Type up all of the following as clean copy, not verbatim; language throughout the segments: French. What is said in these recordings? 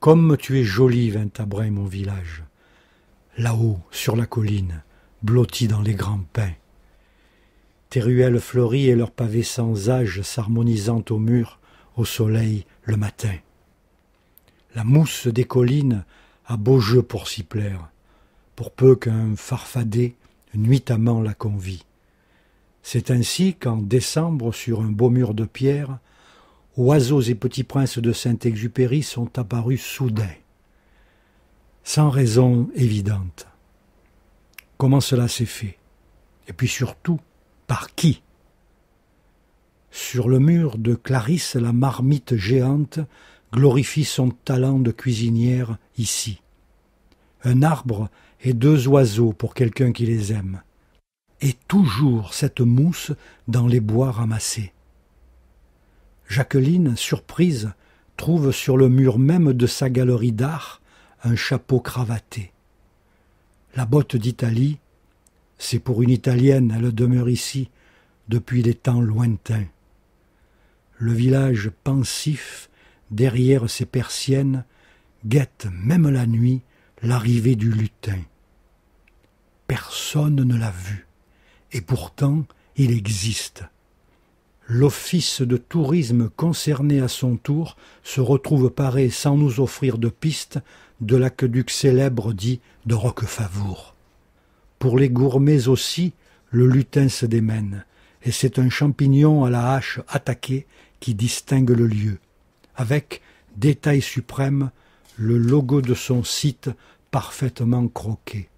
Comme tu es jolie, Vintabrin, mon village, là-haut, sur la colline, blotti dans les grands pins. Tes ruelles fleuries et leurs pavés sans âge s'harmonisant au mur, au soleil, le matin. La mousse des collines a beau jeu pour s'y plaire, pour peu qu'un farfadet nuitamment la convie. C'est ainsi qu'en décembre, sur un beau mur de pierre, oiseaux et petits princes de Saint-Exupéry sont apparus soudain, sans raison évidente. Comment cela s'est fait? Et puis surtout, par qui? Sur le mur de Clarisse, la marmite géante glorifie son talent de cuisinière ici. Un arbre et 2 oiseaux pour quelqu'un qui les aime. Et toujours cette mousse dans les bois ramassés. Jacqueline, surprise, trouve sur le mur même de sa galerie d'art un chapeau cravaté. La botte d'Italie, c'est pour une Italienne, elle demeure ici depuis les temps lointains. Le village pensif, derrière ses persiennes, guette même la nuit l'arrivée du lutin. Personne ne l'a vu, et pourtant il existe. L'office de tourisme concerné à son tour se retrouve paré sans nous offrir de piste de l'aqueduc célèbre dit de Roquefavour. Pour les gourmets aussi, le lutin se démène, et c'est un champignon à la hache attaquée qui distingue le lieu, avec, détail suprême, le logo de son site parfaitement croqué.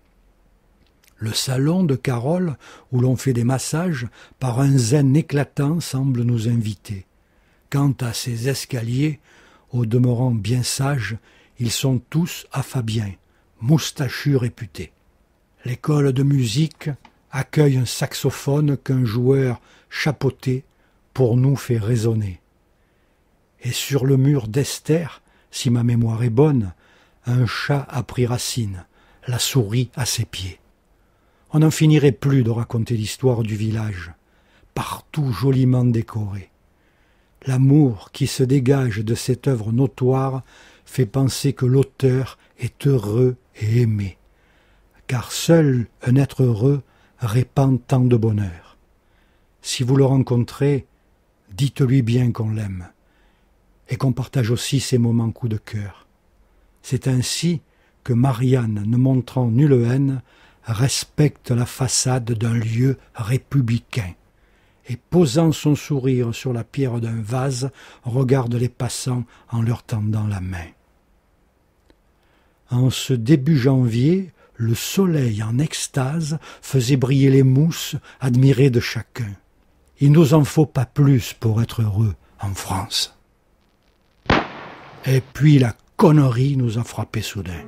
Le salon de Carole, où l'on fait des massages, par un zen éclatant, semble nous inviter. Quant à ces escaliers, au demeurant bien sages, ils sont tous affabiens, moustachus réputés. L'école de musique accueille un saxophone qu'un joueur chapeauté pour nous fait résonner. Et sur le mur d'Esther, si ma mémoire est bonne, un chat a pris racine, la souris à ses pieds. On n'en finirait plus de raconter l'histoire du village, partout joliment décoré. L'amour qui se dégage de cette œuvre notoire fait penser que l'auteur est heureux et aimé, car seul un être heureux répand tant de bonheur. Si vous le rencontrez, dites-lui bien qu'on l'aime, et qu'on partage aussi ses moments coup de cœur. C'est ainsi que Marianne, ne montrant nulle haine, respecte la façade d'un lieu républicain, et posant son sourire sur la pierre d'un vase, regarde les passants en leur tendant la main. En ce début janvier, le soleil en extase faisait briller les mousses admirées de chacun. Il nous en faut pas plus pour être heureux en France. Et puis la connerie nous a frappé soudain.